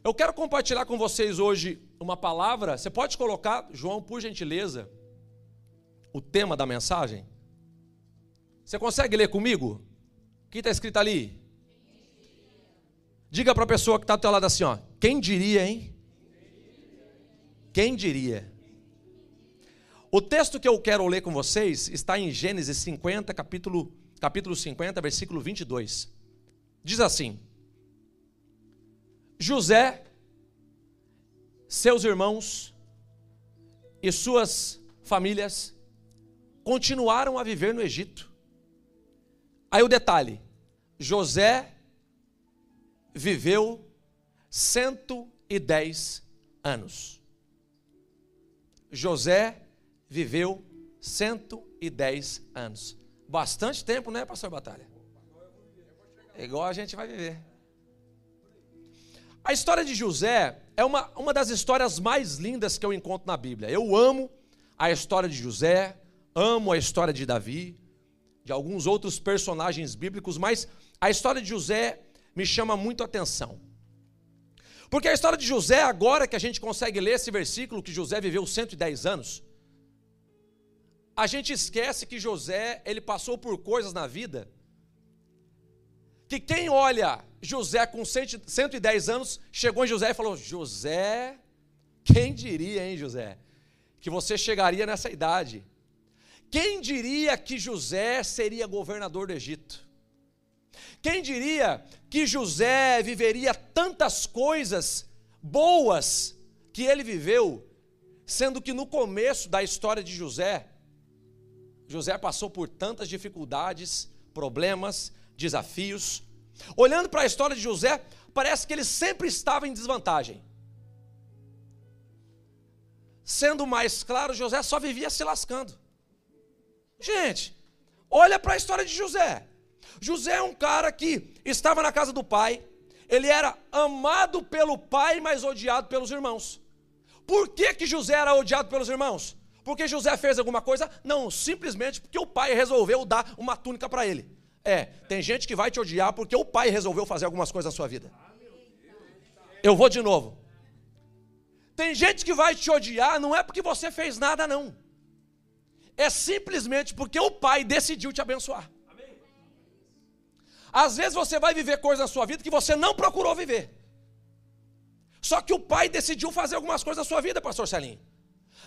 Eu quero compartilhar com vocês hoje uma palavra. Você pode colocar, João, por gentileza, o tema da mensagem? Você consegue ler comigo? O que está escrito ali? Diga para a pessoa que está do teu lado assim, ó. Quem diria, hein? Quem diria? O texto que eu quero ler com vocês está em Gênesis 50, capítulo 50, versículo 22. Diz assim: José, seus irmãos e suas famílias continuaram a viver no Egito. Aí o detalhe: José viveu 110 anos. José viveu 110 anos. Bastante tempo, né, pastor Batalha? É igual a gente vai viver. A história de José é uma das histórias mais lindas que eu encontro na Bíblia. Eu amo a história de José, amo a história de Davi, de alguns outros personagens bíblicos, mas a história de José me chama muito a atenção. Porque a história de José, agora que a gente consegue ler esse versículo, que José viveu 110 anos, a gente esquece que José, ele passou por coisas na vida, que quem olha José com 110 anos, chegou em José e falou: José, quem diria, hein, José, que você chegaria nessa idade? Quem diria que José seria governador do Egito? Quem diria que José viveria tantas coisas boas que ele viveu, sendo que no começo da história de José passou por tantas dificuldades, problemas, desafios. Olhando para a história de José, parece que ele sempre estava em desvantagem. Sendo mais claro, José só vivia se lascando. Gente, olha para a história de José. José é um cara que estava na casa do pai, ele era amado pelo pai, mas odiado pelos irmãos. Por que José era odiado pelos irmãos? Porque José fez alguma coisa? Não, simplesmente porque o pai resolveu dar uma túnica para ele. Tem gente que vai te odiar porque o pai resolveu fazer algumas coisas na sua vida. Eu vou de novo. Tem gente que vai te odiar, não é porque você fez nada, não. É simplesmente porque o pai decidiu te abençoar. Às vezes você vai viver coisas na sua vida que você não procurou viver. Só que o pai decidiu fazer algumas coisas na sua vida, pastor Celinho.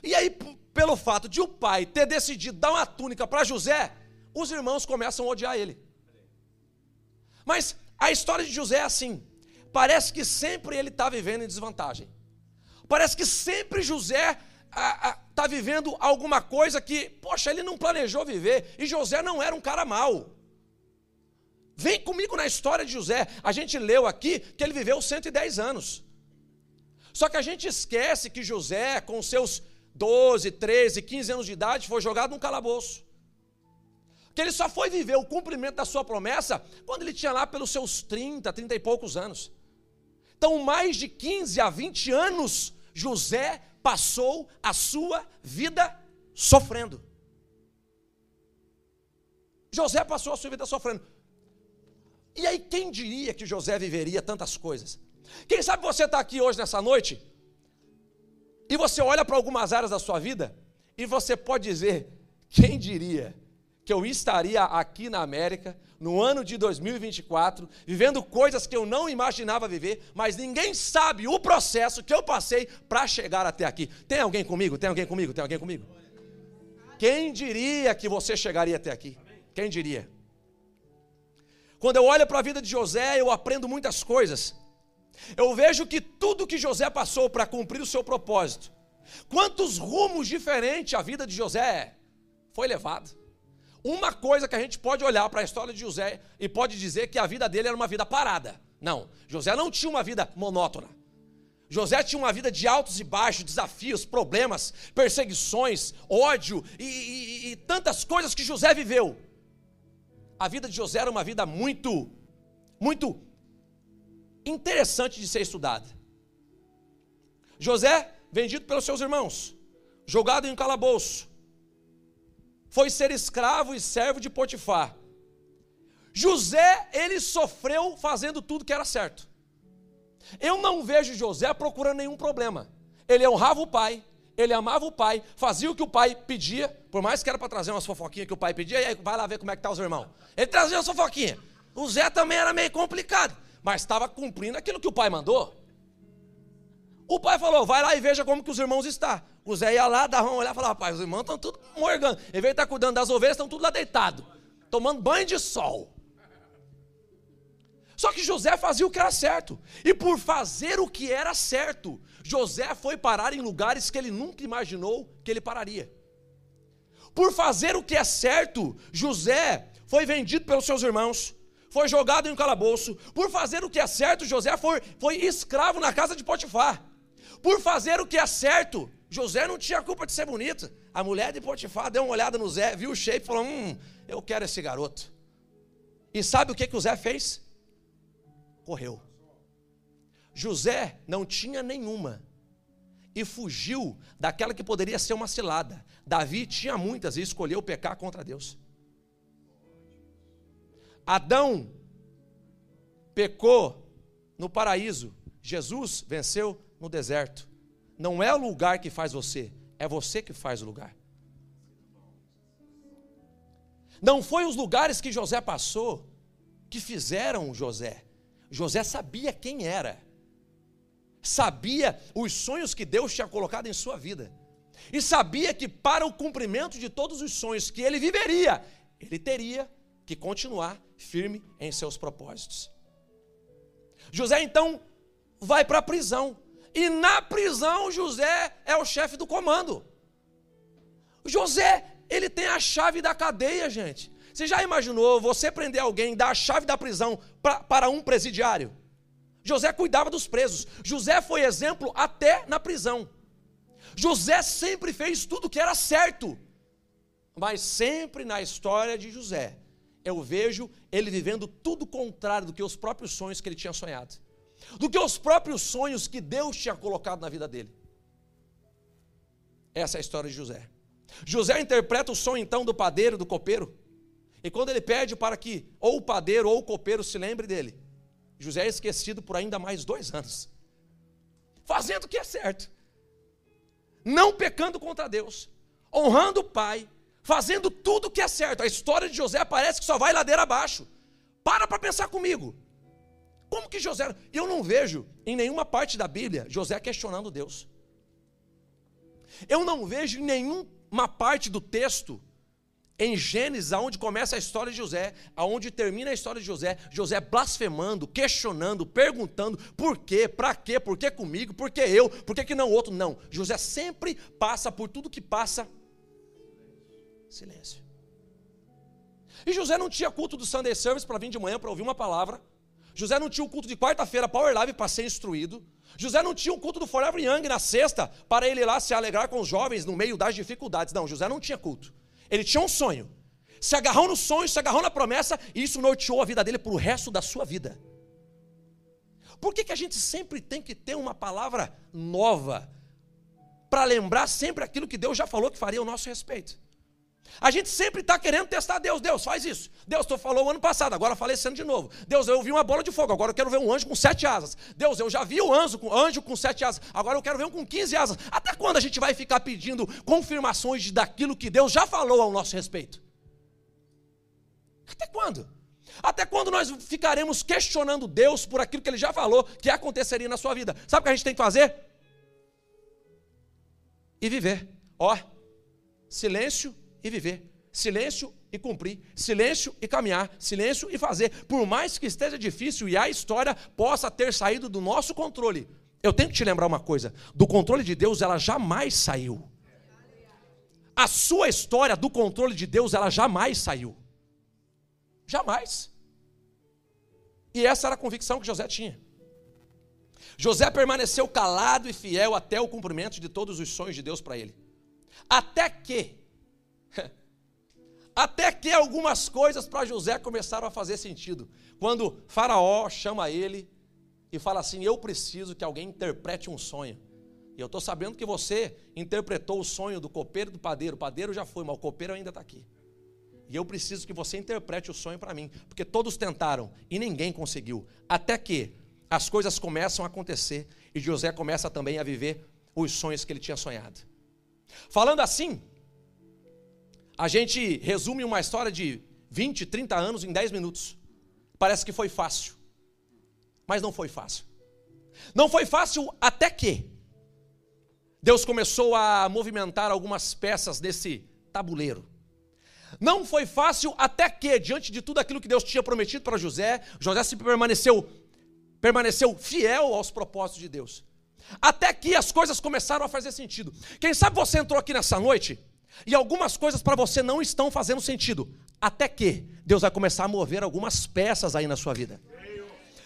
E aí, pelo fato de o pai ter decidido dar uma túnica para José, os irmãos começam a odiar ele. Mas a história de José é assim. Parece que sempre ele está vivendo em desvantagem. Parece que sempre José está vivendo alguma coisa que, poxa, ele não planejou viver. E José não era um cara mau. Vem comigo na história de José. A gente leu aqui que ele viveu 110 anos. Só que a gente esquece que José, com seus 12, 13, 15 anos de idade, foi jogado num calabouço. Que ele só foi viver o cumprimento da sua promessa quando ele tinha lá pelos seus 30 e poucos anos. Então, mais de 15 a 20 anos, José passou a sua vida sofrendo. José passou a sua vida sofrendo. E aí, quem diria que José viveria tantas coisas? Quem sabe você está aqui hoje, nessa noite, e você olha para algumas áreas da sua vida, e você pode dizer: quem diria que eu estaria aqui na América, no ano de 2024, vivendo coisas que eu não imaginava viver, mas ninguém sabe o processo que eu passei para chegar até aqui. Tem alguém comigo? Tem alguém comigo? Tem alguém comigo? Quem diria que você chegaria até aqui? Quem diria? Quando eu olho para a vida de José, eu aprendo muitas coisas. Eu vejo que tudo que José passou para cumprir o seu propósito, quantos rumos diferentes a vida de José foi levada. Uma coisa que a gente pode olhar para a história de José e pode dizer que a vida dele era uma vida parada. Não, José não tinha uma vida monótona. José tinha uma vida de altos e baixos, desafios, problemas, perseguições, ódio e tantas coisas que José viveu. A vida de José era uma vida muito interessante de ser estudada. José, vendido pelos seus irmãos, jogado em um calabouço, foi ser escravo e servo de Potifar. José, ele sofreu fazendo tudo que era certo. Eu não vejo José procurando nenhum problema. Ele honrava o pai, ele amava o pai, fazia o que o pai pedia, por mais que era para trazer umas fofoquinhas que o pai pedia, e aí vai lá ver como é que tá os irmãos. Ele trazia umas fofoquinhas. O Zé também era meio complicado, mas estava cumprindo aquilo que o pai mandou. O pai falou, vai lá e veja como que os irmãos estão. O Zé ia lá, dava uma olhada e falava, rapaz, os irmãos estão tudo morgando. Em vez de estar cuidando das ovelhas, estão tudo lá deitados, tomando banho de sol. Só que José fazia o que era certo. E por fazer o que era certo, José foi parar em lugares que ele nunca imaginou que ele pararia. Por fazer o que é certo, José foi vendido pelos seus irmãos, foi jogado em um calabouço. Por fazer o que é certo, José foi escravo na casa de Potifar. Por fazer o que é certo, José não tinha culpa de ser bonito. A mulher de Potifar deu uma olhada no Zé, viu o shape e falou, eu quero esse garoto. E sabe o que o Zé fez? Correu. José não tinha nenhuma e fugiu daquela que poderia ser uma cilada. Davi tinha muitas e escolheu pecar contra Deus. Adão pecou no paraíso, Jesus venceu no deserto. Não é o lugar que faz você, é você que faz o lugar. Não foi os lugares que José passou que fizeram José. José sabia quem era, sabia os sonhos que Deus tinha colocado em sua vida, e sabia que para o cumprimento de todos os sonhos que ele viveria, ele teria que continuar firme em seus propósitos. José então vai para a prisão, e na prisão José é o chefe do comando. José, ele tem a chave da cadeia, gente. Você já imaginou você prender alguém, dar a chave da prisão para um presidiário? José cuidava dos presos. José foi exemplo até na prisão. José sempre fez tudo que era certo. Mas sempre na história de José, eu vejo ele vivendo tudo contrário do que os próprios sonhos que ele tinha sonhado. Do que os próprios sonhos que Deus tinha colocado na vida dele. Essa é a história de José. José interpreta o sonho então do padeiro, do copeiro. E quando ele pede para que ou o padeiro ou o copeiro se lembre dele, José é esquecido por ainda mais 2 anos. Fazendo o que é certo. Não pecando contra Deus. Honrando o pai. Fazendo tudo o que é certo. A história de José parece que só vai ladeira abaixo. Para pensar comigo. Como que José... Eu não vejo em nenhuma parte da Bíblia José questionando Deus. Eu não vejo em nenhuma parte do texto em Gênesis, aonde começa a história de José, aonde termina a história de José, José blasfemando, questionando, perguntando, por quê, para quê, por que comigo, por que eu, por que não outro, não. José sempre passa por tudo que passa, silêncio. E José não tinha culto do Sunday Service para vir de manhã para ouvir uma palavra, José não tinha o culto de quarta-feira Power Live para ser instruído, José não tinha o culto do Forever Young na sexta, para ele ir lá se alegrar com os jovens no meio das dificuldades, não, José não tinha culto. Ele tinha um sonho, se agarrou no sonho, se agarrou na promessa, e isso norteou a vida dele para o resto da sua vida. Por que a gente sempre tem que ter uma palavra nova, para lembrar sempre aquilo que Deus já falou que faria ao nosso respeito? A gente sempre está querendo testar Deus. Deus, faz isso. Deus, tu falou o ano passado, agora falei esse ano de novo. Deus, eu vi uma bola de fogo, agora eu quero ver um anjo com 7 asas. Deus, eu já vi o anjo com 7 asas, agora eu quero ver um com 15 asas. Até quando a gente vai ficar pedindo confirmações daquilo que Deus já falou ao nosso respeito? Até quando? Até quando nós ficaremos questionando Deus por aquilo que Ele já falou que aconteceria na sua vida? Sabe o que a gente tem que fazer? E viver. Ó, silêncio e viver, silêncio e cumprir, silêncio e caminhar, silêncio e fazer, por mais que esteja difícil e a história possa ter saído do nosso controle. Eu tenho que te lembrar uma coisa, do controle de Deus ela jamais saiu. A sua história do controle de Deus ela jamais saiu. Jamais. E essa era a convicção que José tinha. José permaneceu calado e fiel até o cumprimento de todos os sonhos de Deus para ele. Até que algumas coisas para José começaram a fazer sentido. Quando Faraó chama ele e fala assim, eu preciso que alguém interprete um sonho. E eu estou sabendo que você interpretou o sonho do copeiro e do padeiro. O padeiro já foi, mas o copeiro ainda está aqui. E eu preciso que você interprete o sonho para mim. Porque todos tentaram e ninguém conseguiu. Até que as coisas começam a acontecer e José começa também a viver os sonhos que ele tinha sonhado. Falando assim, a gente resume uma história de 20, 30 anos em 10 minutos. Parece que foi fácil, mas não foi fácil. Não foi fácil até que Deus começou a movimentar algumas peças desse tabuleiro. Não foi fácil até que, diante de tudo aquilo que Deus tinha prometido para José, José se permaneceu fiel aos propósitos de Deus. Até que as coisas começaram a fazer sentido. Quem sabe você entrou aqui nessa noite e algumas coisas para você não estão fazendo sentido. Até que Deus vai começar a mover algumas peças aí na sua vida.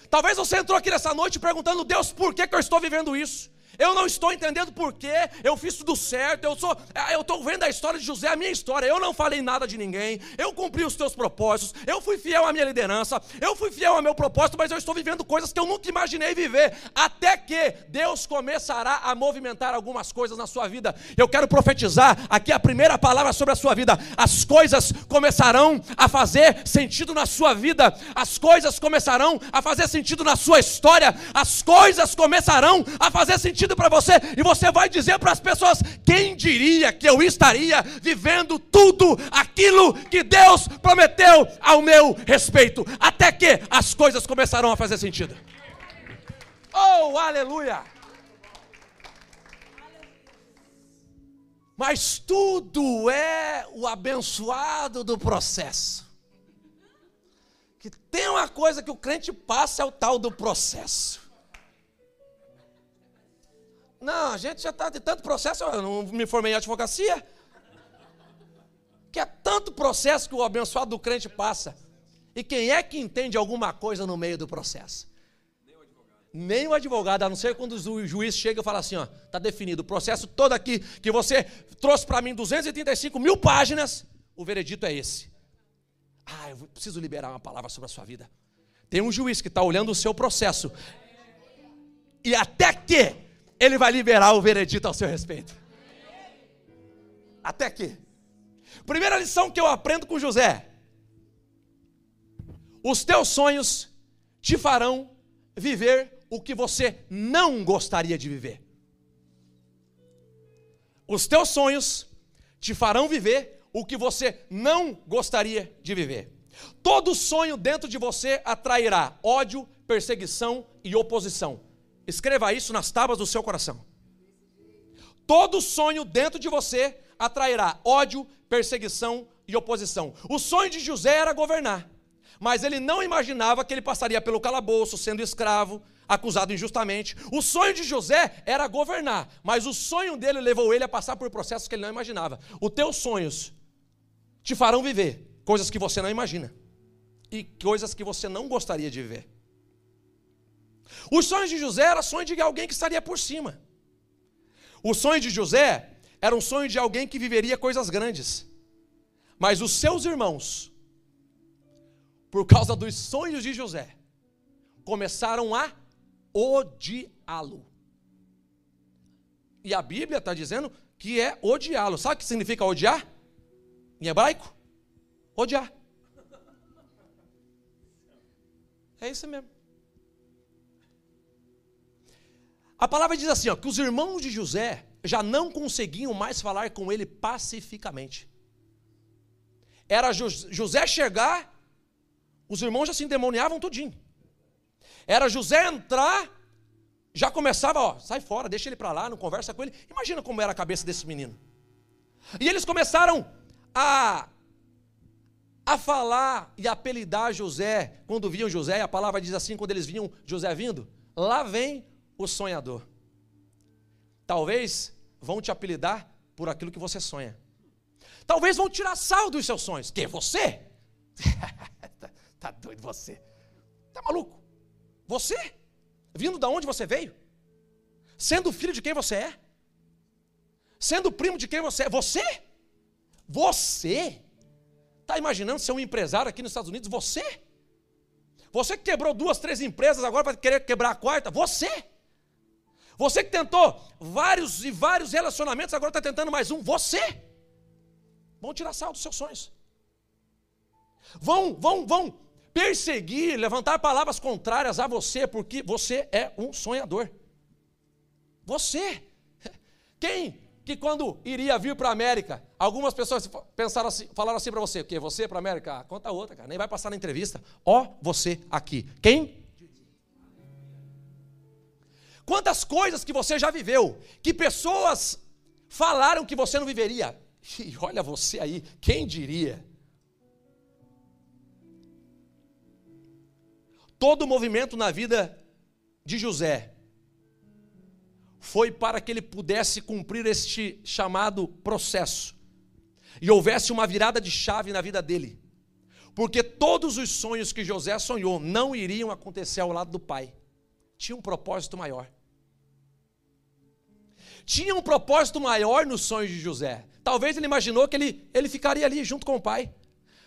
Talvez você entrou aqui nessa noite perguntando: Deus, por que eu estou vivendo isso? Eu não estou entendendo por quê, eu fiz tudo certo, eu estou vendo a história de José, a minha história, eu não falei nada de ninguém, eu cumpri os teus propósitos, eu fui fiel à minha liderança, eu fui fiel ao meu propósito, mas eu estou vivendo coisas que eu nunca imaginei viver, até que Deus começará a movimentar algumas coisas na sua vida. Eu quero profetizar aqui a primeira palavra sobre a sua vida: as coisas começarão a fazer sentido na sua vida, as coisas começarão a fazer sentido na sua história, as coisas começarão a fazer sentido para você, e você vai dizer para as pessoas: quem diria que eu estaria vivendo tudo aquilo que Deus prometeu ao meu respeito, até que as coisas começarão a fazer sentido. Oh, aleluia! Mas tudo é o abençoado do processo. Que tem uma coisa que o crente passa, é o tal do processo. Não, a gente já está de tanto processo, eu não me formei em advocacia. Que é tanto processo que o abençoado do crente passa. E quem é que entende alguma coisa no meio do processo? Nem o advogado, a não ser quando o juiz chega e fala assim: ó, está definido, o processo todo aqui, que você trouxe para mim 235.000 páginas, o veredito é esse. Eu preciso liberar uma palavra sobre a sua vida. Tem um juiz que está olhando o seu processo, e até que ele vai liberar o veredito ao seu respeito. Até que. Primeira lição que eu aprendo com José: os teus sonhos te farão viver o que você não gostaria de viver. Os teus sonhos te farão viver o que você não gostaria de viver. Todo sonho dentro de você atrairá ódio, perseguição e oposição. Escreva isso nas tábuas do seu coração. Todo sonho dentro de você atrairá ódio, perseguição e oposição. O sonho de José era governar, mas ele não imaginava que ele passaria pelo calabouço, sendo escravo, acusado injustamente. O sonho de José era governar, mas o sonho dele levou ele a passar por processos que ele não imaginava. Os teus sonhos te farão viver coisas que você não imagina e coisas que você não gostaria de viver. Os sonhos de José era sonho de alguém que estaria por cima. O sonho de José era um sonho de alguém que viveria coisas grandes. Mas os seus irmãos, por causa dos sonhos de José, começaram a odiá-lo. E a Bíblia está dizendo que é odiá-lo. Sabe o que significa odiar? Em hebraico? Odiar. É isso mesmo. A palavra diz assim, ó, que os irmãos de José já não conseguiam mais falar com ele pacificamente. Era José chegar, os irmãos já se endemoniavam tudinho. Era José entrar, já começava, ó, sai fora, deixa ele para lá, não conversa com ele. Imagina como era a cabeça desse menino. E eles começaram a falar e apelidar José, quando viam José, e a palavra diz assim, quando eles viam José vindo, lá vem o sonhador. Talvez vão te apelidar por aquilo que você sonha. Talvez vão tirar sal dos seus sonhos. Que você? Tá doido você? Tá maluco? Você? Vindo da onde você veio? Sendo filho de quem você é? Sendo primo de quem você é? Você? Você? Tá imaginando ser um empresário aqui nos Estados Unidos? Você? Você que quebrou 2, 3 empresas, agora vai querer quebrar a quarta? Você? Você que tentou vários e vários relacionamentos, agora está tentando mais um? Você? Vão tirar sal dos seus sonhos. Vão perseguir, levantar palavras contrárias a você, porque você é um sonhador. Você. Quem que quando iria vir para a América, algumas pessoas pensaram assim, falaram assim para você, o quê? Você para a América? Ah, conta outra, cara, nem vai passar na entrevista. Ó, você aqui. Quem? Quantas coisas que você já viveu, que pessoas falaram que você não viveria. E olha você aí, quem diria? Todo o movimento na vida de José foi para que ele pudesse cumprir este chamado processo e houvesse uma virada de chave na vida dele, porque todos os sonhos que José sonhou não iriam acontecer ao lado do pai. Tinha um propósito maior. Tinha um propósito maior nos sonhos de José. Talvez ele imaginou que ele ficaria ali junto com o pai,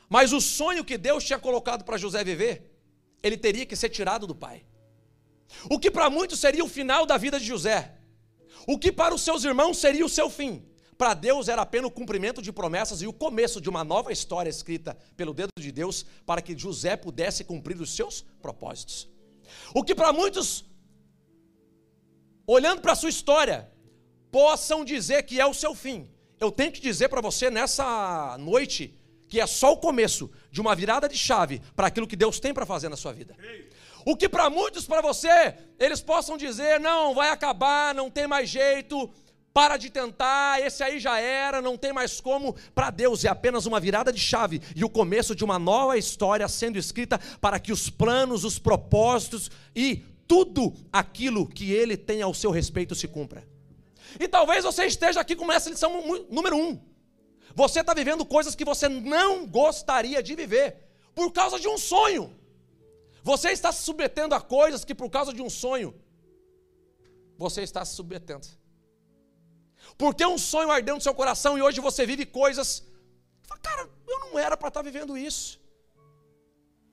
mas o sonho que Deus tinha colocado para José viver, ele teria que ser tirado do pai. O que para muitos seria o final da vida de José, o que para os seus irmãos seria o seu fim, para Deus era apenas o cumprimento de promessas e o começo de uma nova história escrita pelo dedo de Deus, para que José pudesse cumprir os seus propósitos. O que para muitos, olhando para a sua história, possam dizer que é o seu fim, eu tenho que dizer para você nessa noite, que é só o começo de uma virada de chave para aquilo que Deus tem para fazer na sua vida. O que para muitos, para você, eles possam dizer, não, vai acabar, não tem mais jeito, para de tentar, esse aí já era, não tem mais como. Para Deus é apenas uma virada de chave e o começo de uma nova história sendo escrita para que os planos, os propósitos e tudo aquilo que Ele tem ao seu respeito se cumpra. E talvez você esteja aqui com essa lição número 1. Você está vivendo coisas que você não gostaria de viver, por causa de um sonho. Você está se submetendo a coisas que por causa de um sonho, você está se submetendo. Porque um sonho ardeu no seu coração e hoje você vive coisas, cara, eu não era para estar vivendo isso.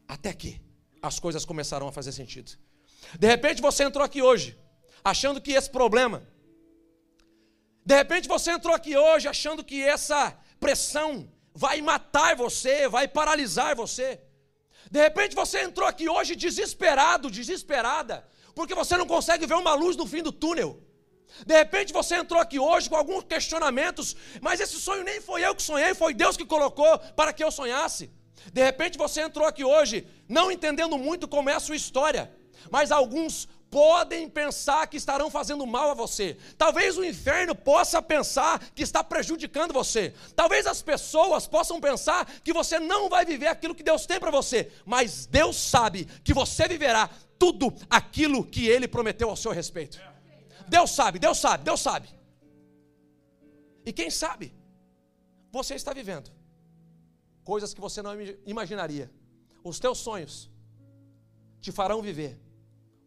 Até que as coisas começaram a fazer sentido. De repente você entrou aqui hoje, achando que esse problema, de repente você entrou aqui hoje achando que essa pressão vai matar você, vai paralisar você. De repente você entrou aqui hoje desesperado, desesperada, porque você não consegue ver uma luz no fim do túnel. De repente você entrou aqui hoje com alguns questionamentos, mas esse sonho nem foi eu que sonhei, foi Deus que colocou para que eu sonhasse. De repente você entrou aqui hoje não entendendo muito como é a sua história, mas alguns podem pensar que estarão fazendo mal a você. Talvez o inferno possa pensar que está prejudicando você. Talvez as pessoas possam pensar que você não vai viver aquilo que Deus tem para você. Mas Deus sabe que você viverá tudo aquilo que Ele prometeu ao seu respeito. Deus sabe, Deus sabe, Deus sabe. E quem sabe, você está vivendo coisas que você não imaginaria. Os teus sonhos te farão viver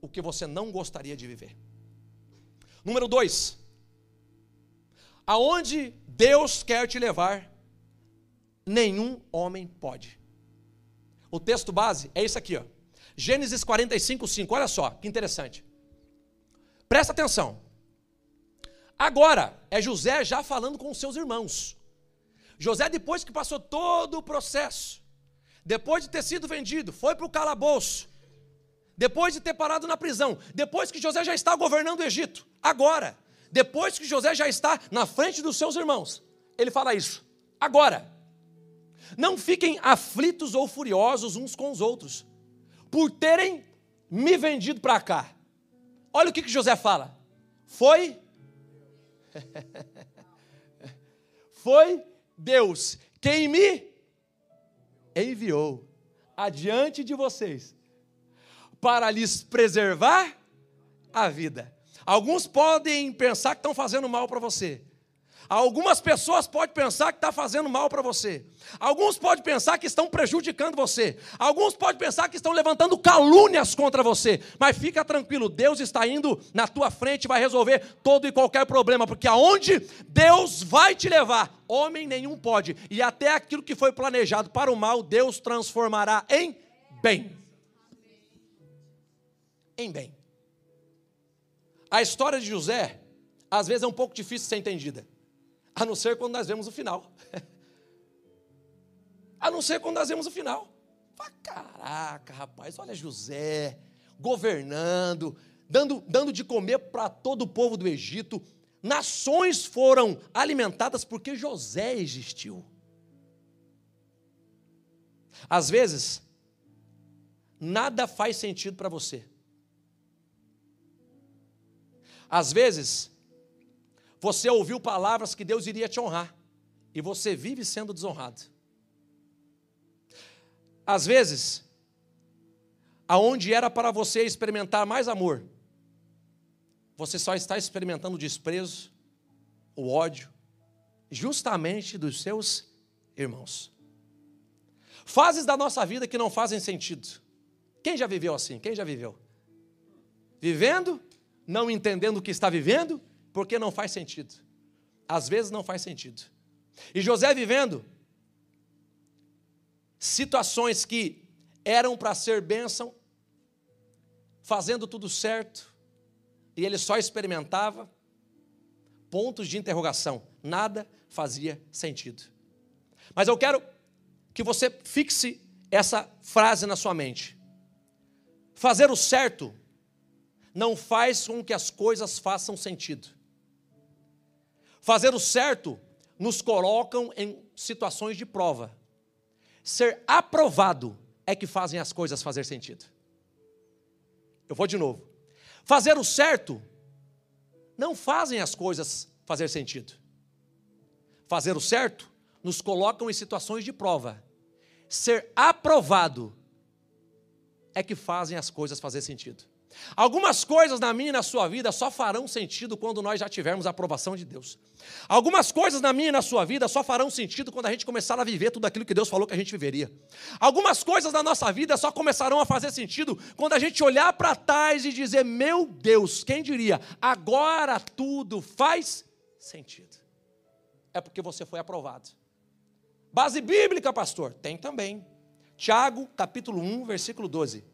o que você não gostaria de viver. Número 2. Aonde Deus quer te levar, nenhum homem pode. O texto base é isso aqui, ó. Gênesis 45:5. Olha só, que interessante. Presta atenção. Agora, é José já falando com os seus irmãos. José, depois que passou todo o processo, depois de ter sido vendido, foi para o calabouço, depois de ter parado na prisão, depois que José já está governando o Egito, agora, depois que José já está na frente dos seus irmãos, ele fala isso. Agora, não fiquem aflitos ou furiosos uns com os outros, por terem me vendido para cá. Olha o que José fala. Foi Deus quem me enviou adiante de vocês para lhes preservar a vida. Alguns podem pensar que estão fazendo mal para você. Algumas pessoas podem pensar que está fazendo mal para você. Alguns podem pensar que estão prejudicando você. Alguns podem pensar que estão levantando calúnias contra você. Mas fica tranquilo, Deus está indo na tua frente e vai resolver todo e qualquer problema. Porque aonde Deus vai te levar, homem nenhum pode. E até aquilo que foi planejado para o mal, Deus transformará em bem. Em bem. A história de José, às vezes é um pouco difícil de ser entendida. A não ser quando nós vemos o final. A não ser quando nós vemos o final. Fala, caraca, rapaz, olha José, governando, dando de comer para todo o povo do Egito. Nações foram alimentadas porque José existiu. Às vezes, nada faz sentido para você. Às vezes, você ouviu palavras que Deus iria te honrar, e você vive sendo desonrado. Às vezes, aonde era para você experimentar mais amor, você só está experimentando o desprezo, o ódio, justamente dos seus irmãos. Fases da nossa vida que não fazem sentido. Quem já viveu assim? Quem já viveu? Vivendo, não entendendo o que está vivendo, porque não faz sentido. Às vezes não faz sentido. E José vivendo situações que eram para ser bênção, fazendo tudo certo, e ele só experimentava pontos de interrogação. Nada fazia sentido. Mas eu quero que você fixe essa frase na sua mente. Fazer o certo não faz com que as coisas façam sentido. Fazer o certo nos colocam em situações de prova. Ser aprovado é que fazem as coisas fazer sentido. Eu vou de novo. Fazer o certo não fazem as coisas fazer sentido. Fazer o certo nos colocam em situações de prova. Ser aprovado é que fazem as coisas fazer sentido. Algumas coisas na minha e na sua vida só farão sentido quando nós já tivermos a aprovação de Deus. Algumas coisas na minha e na sua vida só farão sentido quando a gente começar a viver tudo aquilo que Deus falou que a gente viveria. Algumas coisas na nossa vida só começarão a fazer sentido quando a gente olhar para trás e dizer, meu Deus, quem diria, agora tudo faz sentido. É porque você foi aprovado. Base bíblica, pastor? Tem também. Tiago, capítulo 1, versículo 12.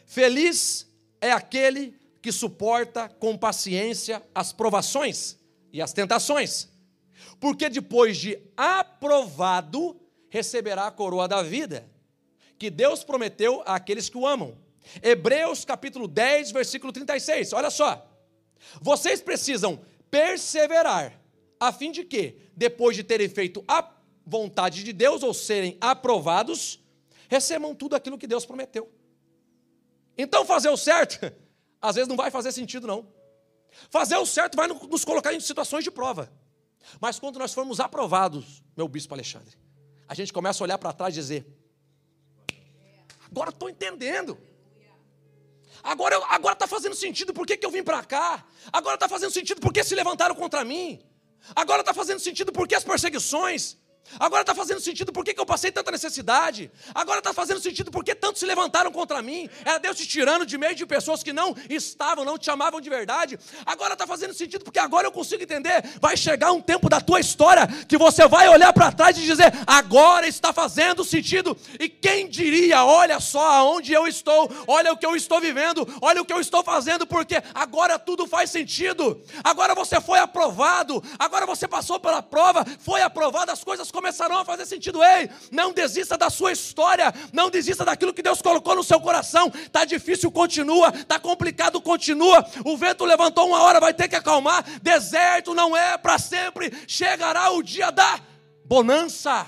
Feliz é aquele que suporta com paciência as provações e as tentações, porque depois de aprovado, receberá a coroa da vida, que Deus prometeu àqueles que o amam. Hebreus capítulo 10, versículo 36, olha só. Vocês precisam perseverar, a fim de que, depois de terem feito a vontade de Deus, ou serem aprovados, recebam tudo aquilo que Deus prometeu. Então fazer o certo, às vezes não vai fazer sentido não. Fazer o certo vai nos colocar em situações de prova. Mas quando nós formos aprovados, meu bispo Alexandre, a gente começa a olhar para trás e dizer, agora estou entendendo. Agora está fazendo sentido por que eu vim para cá. Agora está fazendo sentido por que se levantaram contra mim. Agora está fazendo sentido por que as perseguições. Agora está fazendo sentido por que eu passei tanta necessidade. Agora está fazendo sentido por que tantos se levantaram contra mim. Era Deus te tirando de meio de pessoas que não estavam, não te amavam de verdade. Agora está fazendo sentido porque agora eu consigo entender. Vai chegar um tempo da tua história que você vai olhar para trás e dizer, agora está fazendo sentido. E quem diria, olha só aonde eu estou, olha o que eu estou vivendo, olha o que eu estou fazendo, porque agora tudo faz sentido. Agora você foi aprovado, agora você passou pela prova, foi aprovado, as coisas começarão a fazer sentido. Ei, não desista da sua história, não desista daquilo que Deus colocou no seu coração. Está difícil, continua, está complicado, continua. O vento levantou uma hora, vai ter que acalmar. Deserto não é para sempre, chegará o dia da bonança.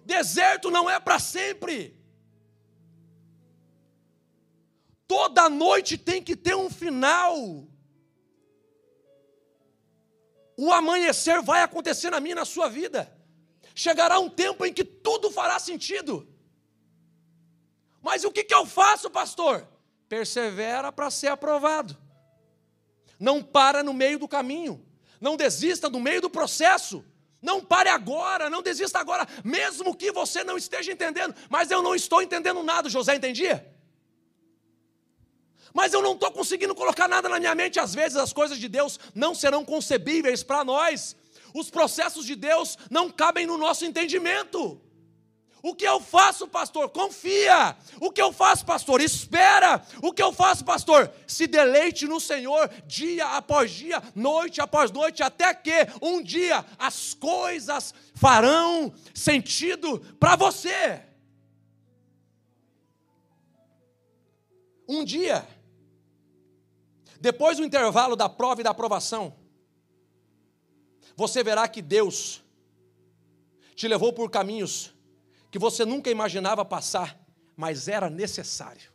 Deserto não é para sempre. Toda noite tem que ter um final. O amanhecer vai acontecer na minha e na sua vida. Chegará um tempo em que tudo fará sentido. Mas o que eu faço, pastor? Persevera para ser aprovado. Não para no meio do caminho. Não desista no meio do processo. Não pare agora, não desista agora, mesmo que você não esteja entendendo. Mas eu não estou entendendo nada, José entendia? Mas eu não estou conseguindo colocar nada na minha mente. Às vezes as coisas de Deus não serão concebíveis para nós. Os processos de Deus não cabem no nosso entendimento. O que eu faço, pastor? Confia. O que eu faço, pastor? Espera. O que eu faço, pastor? Se deleite no Senhor, dia após dia, noite após noite, até que um dia as coisas farão sentido para você. Um dia, depois do intervalo da prova e da aprovação, você verá que Deus te levou por caminhos que você nunca imaginava passar, mas era necessário.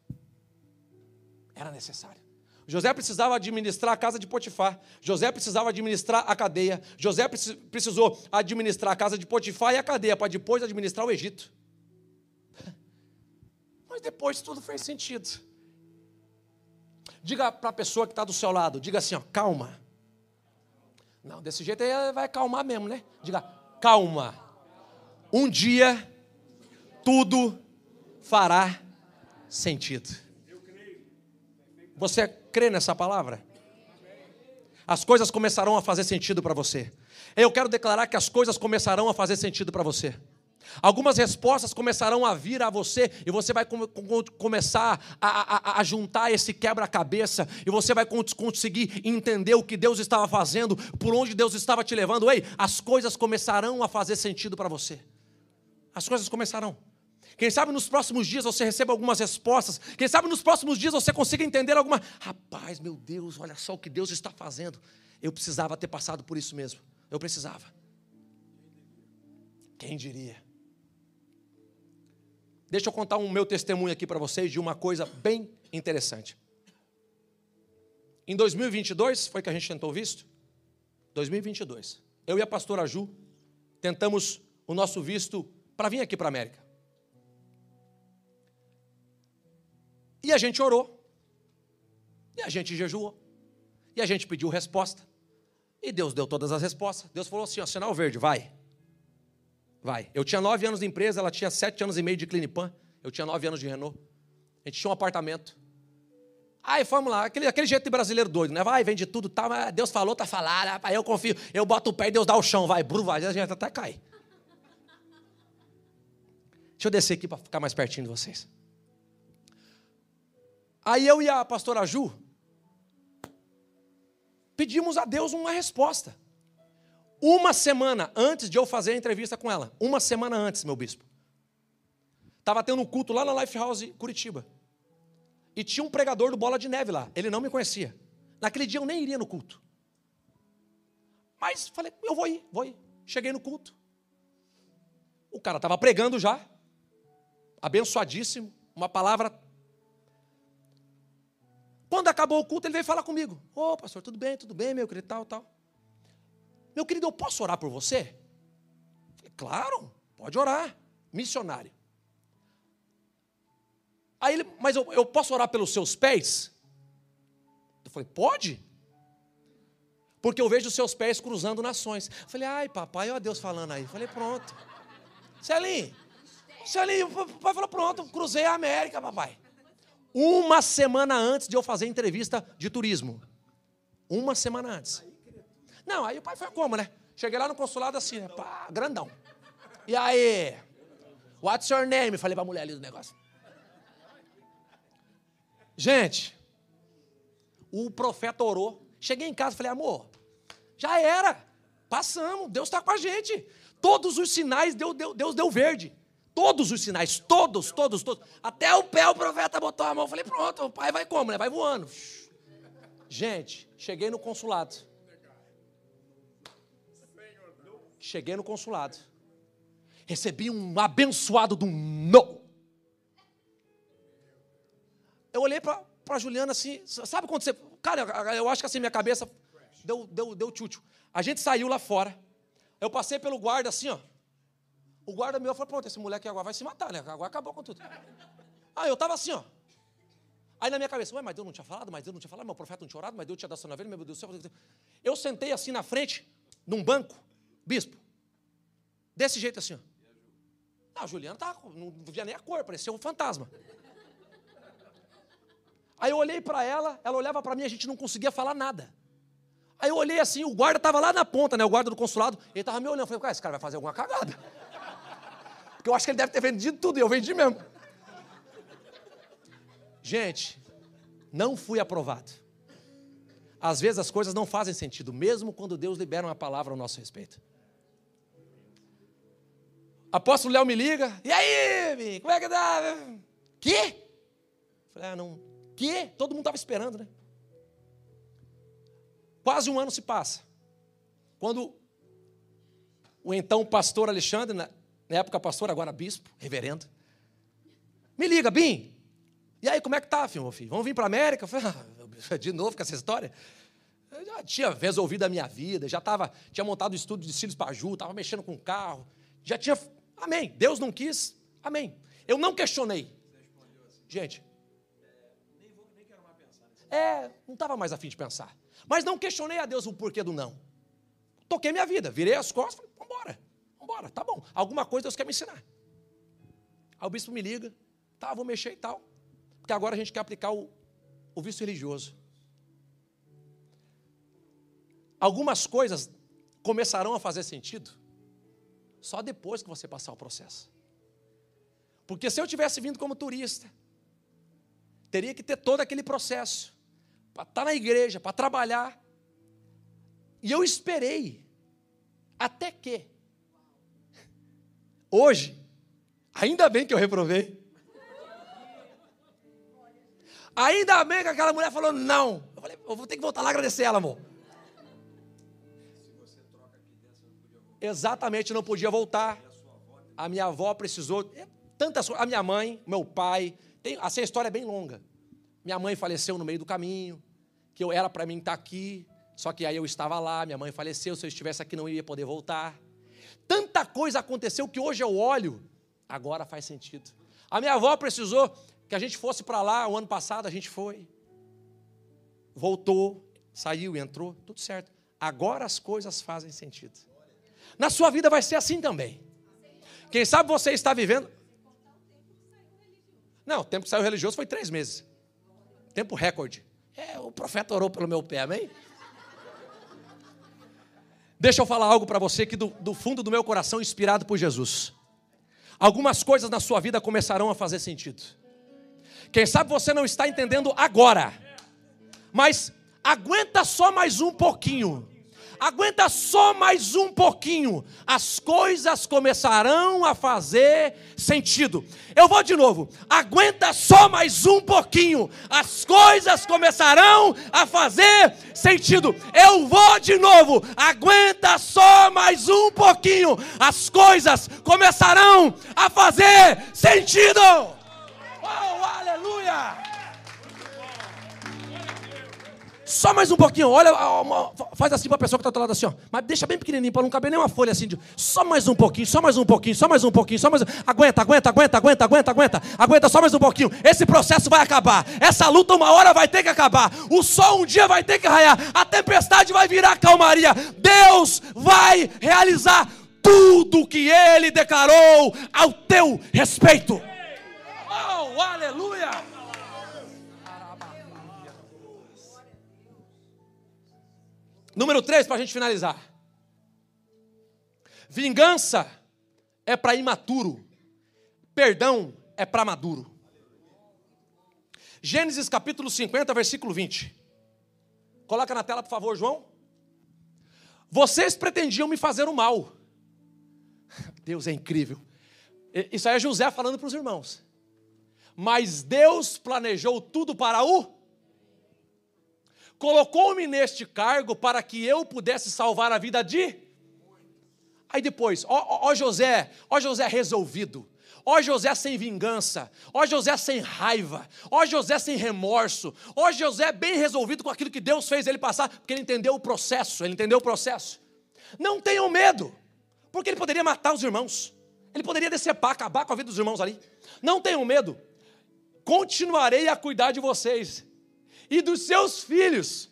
Era necessário. José precisava administrar a casa de Potifar. José precisava administrar a cadeia. José precisou administrar a casa de Potifar e a cadeia, para depois administrar o Egito. Mas depois tudo fez sentido. Diga para a pessoa que está do seu lado, diga assim, ó, calma. Não, desse jeito aí vai calmar mesmo, né? Diga, calma. Um dia tudo fará sentido. Você crê nessa palavra? As coisas começarão a fazer sentido para você. Eu quero declarar que as coisas começarão a fazer sentido para você. Algumas respostas começarão a vir a você e você vai começar a juntar esse quebra-cabeça e você vai conseguir entender o que Deus estava fazendo, por onde Deus estava te levando. Ei, as coisas começarão a fazer sentido para você. As coisas começarão. Quem sabe nos próximos dias você receba algumas respostas. Quem sabe nos próximos dias você consiga entender alguma... Rapaz, meu Deus, olha só o que Deus está fazendo. Eu precisava ter passado por isso mesmo. Eu precisava. Quem diria? Deixa eu contar um meu testemunho aqui para vocês de uma coisa bem interessante. Em 2022, foi que a gente tentou o visto? 2022. Eu e a pastora Ju tentamos o nosso visto para vir aqui para a América. E a gente orou. E a gente jejuou. E a gente pediu resposta. E Deus deu todas as respostas. Deus falou assim, ó, sinal verde, vai. Vai. Eu tinha 9 anos de empresa, ela tinha 7 anos e meio de Clinipan. Eu tinha 9 anos de Renault. A gente tinha um apartamento. Aí fomos lá, aquele jeito de brasileiro doido, né? Vai, vende tudo, tá, mas Deus falou, tá falado, rapaz, eu confio. Eu boto o pé e Deus dá o chão, vai, vai, a gente até cai. Deixa eu descer aqui para ficar mais pertinho de vocês. Aí eu e a pastora Ju pedimos a Deus uma resposta. Uma semana antes de eu fazer a entrevista com ela. Uma semana antes, meu bispo. Estava tendo um culto lá na Lifehouse Curitiba. E tinha um pregador do Bola de Neve lá. Ele não me conhecia. Naquele dia eu nem iria no culto. Mas falei, eu vou ir. Cheguei no culto. O cara estava pregando já. Abençoadíssimo. Uma palavra. Quando acabou o culto, ele veio falar comigo. Ô, pastor, tudo bem, meu querido, tal. Meu querido, eu posso orar por você? Falei, claro, pode orar. Missionário. Aí ele, mas eu posso orar pelos seus pés? Eu falei, pode? Porque eu vejo os seus pés cruzando nações. Eu falei, ai papai, olha Deus falando aí. Eu falei, pronto. Celinho, o papai falou, pronto, cruzei a América, papai. Uma semana antes de eu fazer entrevista de turismo. Uma semana antes. Não, aí o pai foi como, né? Cheguei lá no consulado assim, né? Pá, grandão. E aí? What's your name? Falei pra mulher ali do negócio. Gente, o profeta orou. Cheguei em casa e falei, amor, já era. Passamos, Deus está com a gente. Todos os sinais, Deus deu verde. Todos os sinais, todos. Até o pé o profeta botou a mão. Falei, pronto, o pai vai como, né? Vai voando. Gente, cheguei no consulado. Recebi um abençoado do não. Eu olhei para a Juliana assim, sabe quando você... Cara, eu acho que assim minha cabeça deu tchutchu. A gente saiu lá fora. Eu passei pelo guarda assim, ó. O guarda meu falou, pronto, esse moleque agora vai se matar, né? Agora acabou com tudo. Eu tava assim, ó. Aí na minha cabeça, ué, mas Deus não tinha falado, meu profeta não tinha orado, mas Deus tinha dado sinal verde, meu Deus do céu. Eu sentei assim na frente, num banco, bispo, desse jeito assim, ó. A Juliana não via nem a cor, parecia um fantasma. Aí eu olhei para ela olhava para mim, a gente não conseguia falar nada. Aí eu olhei assim, o guarda estava lá na ponta, né, o guarda do consulado, ele estava me olhando, eu falei, esse cara vai fazer alguma cagada. Porque eu acho que ele deve ter vendido tudo e eu vendi mesmo. Gente, não fui aprovado. Às vezes as coisas não fazem sentido, mesmo quando Deus libera uma palavra ao nosso respeito. Apóstolo Léo me liga. E aí, Vim, como é que dá? Quê? Falei, não. Quê? Todo mundo estava esperando, né? Quase um ano se passa. Quando o então pastor Alexandre, na época pastor, agora bispo, reverendo, me liga, Bim. E aí, como é que tá, meu filho? Vamos vir para a América? Eu falei, de novo com essa história? Eu já tinha resolvido a minha vida, tinha montado o estúdio de cílios para Ju, estava mexendo com o carro, já tinha... Amém. Deus não quis, amém. Eu não questionei. Gente, nem quero mais pensar. Não estava mais a fim de pensar. Mas não questionei a Deus o porquê do não. Toquei minha vida, virei as costas, falei, vambora, tá bom. Alguma coisa Deus quer me ensinar. Aí o bispo me liga, tá, vou mexer e tal. Porque agora a gente quer aplicar o vício religioso. Algumas coisas começarão a fazer sentido só depois que você passar o processo. Porque se eu tivesse vindo como turista, teria que ter todo aquele processo para estar na igreja, para trabalhar. E eu esperei até que hoje, ainda bem que eu reprovei. Ainda bem que aquela mulher falou não. Eu falei, eu vou ter que voltar lá agradecer ela, amor. Exatamente, não podia voltar. A minha avó precisou, tantas coisas. A minha mãe, meu pai, assim, a história é bem longa. Minha mãe faleceu no meio do caminho, que eu era para mim estar aqui, só que aí eu estava lá, minha mãe faleceu, se eu estivesse aqui não ia poder voltar. Tanta coisa aconteceu que hoje eu olho, agora faz sentido. A minha avó precisou que a gente fosse para lá, o ano passado a gente foi, voltou, saiu, entrou, tudo certo. Agora as coisas fazem sentido. Na sua vida vai ser assim também. Quem sabe você está vivendo... Não, o tempo que saiu religioso foi 3 meses. Tempo recorde. O profeta orou pelo meu pé, amém? Deixa eu falar algo para você aqui do fundo do meu coração, inspirado por Jesus. Algumas coisas na sua vida começarão a fazer sentido. Quem sabe você não está entendendo agora, mas aguenta só mais um pouquinho. Aguenta só mais um pouquinho, as coisas começarão a fazer sentido. Eu vou de novo, aguenta só mais um pouquinho, as coisas começarão a fazer sentido. Eu vou de novo, aguenta só mais um pouquinho, as coisas começarão a fazer sentido. Oh, aleluia! Só mais um pouquinho, olha, faz assim para a pessoa que está do outro lado assim, ó. Mas deixa bem pequenininho, para não caber nem uma folha assim. Só mais um pouquinho, só mais um pouquinho, só mais um pouquinho, só mais um... Aguenta, só mais um pouquinho. Esse processo vai acabar. Essa luta uma hora vai ter que acabar. O sol um dia vai ter que raiar. A tempestade vai virar calmaria. Deus vai realizar tudo o que Ele declarou ao teu respeito. Oh, aleluia! Número 3, para a gente finalizar. Vingança é para imaturo. Perdão é para maduro. Gênesis capítulo 50, versículo 20. Coloca na tela, por favor, João. Vocês pretendiam me fazer o mal. Deus é incrível. Isso aí é José falando para os irmãos. Mas Deus planejou tudo para o... Colocou-me neste cargo para que eu pudesse salvar a vida de... Aí depois, ó José resolvido, ó José sem vingança, ó José sem raiva, ó José sem remorso, ó José bem resolvido com aquilo que Deus fez ele passar, porque ele entendeu o processo, Não tenham medo, porque ele poderia matar os irmãos, ele poderia decepar, acabar com a vida dos irmãos ali. Não tenham medo, continuarei a cuidar de vocês e dos seus filhos.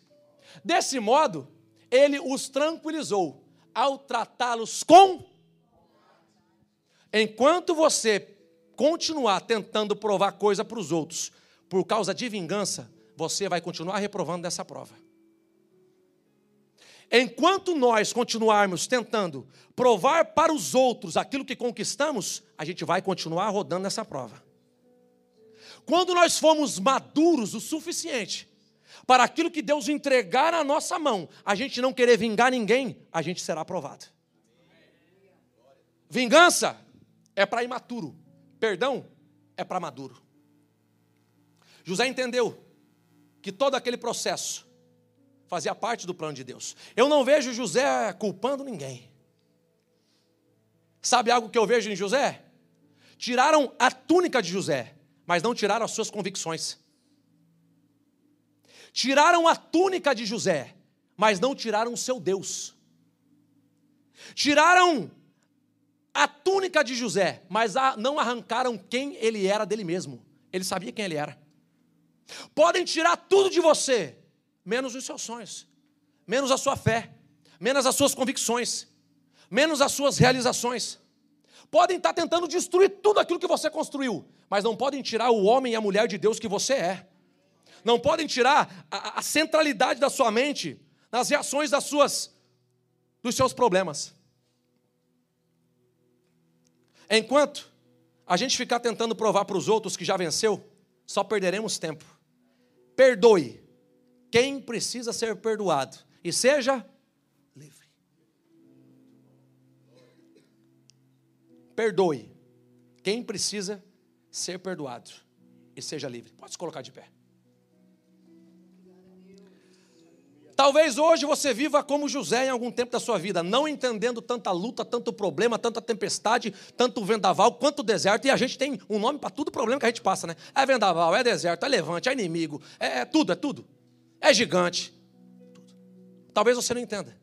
Desse modo, ele os tranquilizou ao tratá-los com... Enquanto você continuar tentando provar coisa para os outros por causa de vingança, você vai continuar reprovando dessa prova. Enquanto nós continuarmos tentando provar para os outros aquilo que conquistamos, a gente vai continuar rodando nessa prova. Quando nós formos maduros o suficiente para aquilo que Deus entregar na nossa mão, a gente não querer vingar ninguém, a gente será aprovado. Vingança é para imaturo, perdão é para maduro. José entendeu que todo aquele processo fazia parte do plano de Deus. Eu não vejo José culpando ninguém. Sabe algo que eu vejo em José? Tiraram a túnica de José, mas não tiraram as suas convicções. Tiraram a túnica de José, mas não tiraram o seu Deus. Tiraram a túnica de José, mas não arrancaram quem ele era dele mesmo. Ele sabia quem ele era. Podem tirar tudo de você, menos os seus sonhos, menos a sua fé, menos as suas convicções, menos as suas realizações. Podem estar tentando destruir tudo aquilo que você construiu, mas não podem tirar o homem e a mulher de Deus que você é. Não podem tirar a centralidade da sua mente nas reações dos seus problemas. Enquanto a gente ficar tentando provar para os outros que já venceu, só perderemos tempo. Perdoe quem precisa ser perdoado e seja livre. Perdoe quem precisa ser perdoado e seja livre. Pode se colocar de pé. Talvez hoje você viva como José em algum tempo da sua vida, não entendendo tanta luta, tanto problema, tanta tempestade, tanto vendaval, quanto deserto. E a gente tem um nome para todo problema que a gente passa, né? É vendaval, é deserto, é levante, é inimigo, é tudo, é tudo. É gigante. Tudo. Talvez você não entenda.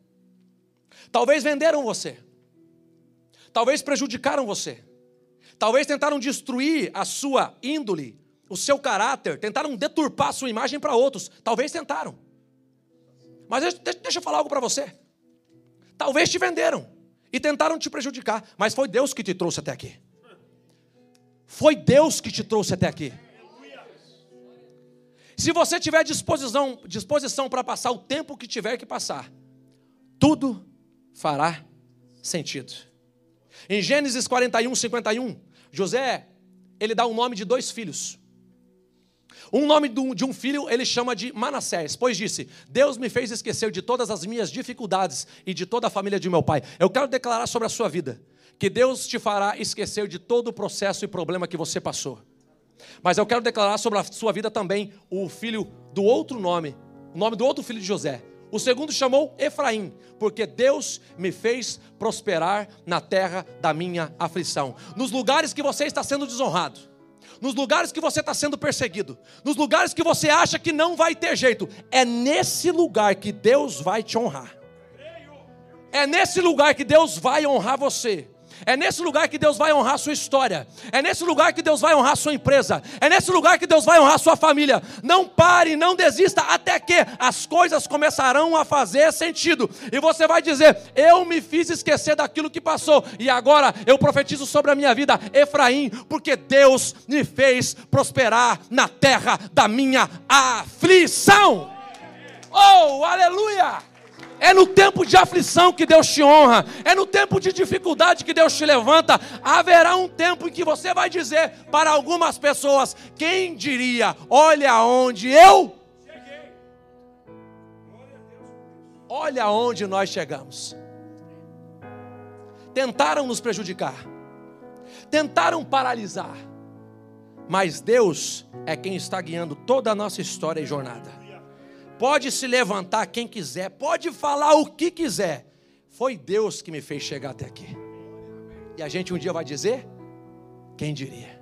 Talvez venderam você. Talvez prejudicaram você. Talvez tentaram destruir a sua índole, o seu caráter, tentaram deturpar a sua imagem para outros. Talvez tentaram. Mas deixa eu falar algo para você. Talvez te venderam e tentaram te prejudicar, mas foi Deus que te trouxe até aqui. Foi Deus que te trouxe até aqui. Se você tiver disposição para passar o tempo que tiver que passar, tudo fará sentido. Em Gênesis 41, 51, José, ele dá o nome de 2 filhos. Um nome de um filho ele chama de Manassés, pois disse: Deus me fez esquecer de todas as minhas dificuldades e de toda a família de meu pai. Eu quero declarar sobre a sua vida que Deus te fará esquecer de todo o processo e problema que você passou. Mas eu quero declarar sobre a sua vida também o filho do outro nome, o nome do outro filho de José. O segundo chamou Efraim, porque Deus me fez prosperar na terra da minha aflição. Nos lugares que você está sendo desonrado, nos lugares que você está sendo perseguido, nos lugares que você acha que não vai ter jeito, é nesse lugar que Deus vai te honrar. É nesse lugar que Deus vai honrar você. É nesse lugar que Deus vai honrar a sua história. É nesse lugar que Deus vai honrar a sua empresa. É nesse lugar que Deus vai honrar a sua família. Não pare, não desista, até que as coisas começarão a fazer sentido. E você vai dizer: eu me fiz esquecer daquilo que passou, e agora eu profetizo sobre a minha vida, Efraim, porque Deus me fez prosperar na terra da minha aflição. Oh, aleluia! É no tempo de aflição que Deus te honra. É no tempo de dificuldade que Deus te levanta. Haverá um tempo em que você vai dizer para algumas pessoas: quem diria, olha onde eu cheguei. Olha onde nós chegamos. Tentaram nos prejudicar, tentaram paralisar, mas Deus é quem está guiando toda a nossa história e jornada. Pode se levantar quem quiser, pode falar o que quiser. Foi Deus que me fez chegar até aqui. E a gente um dia vai dizer: quem diria?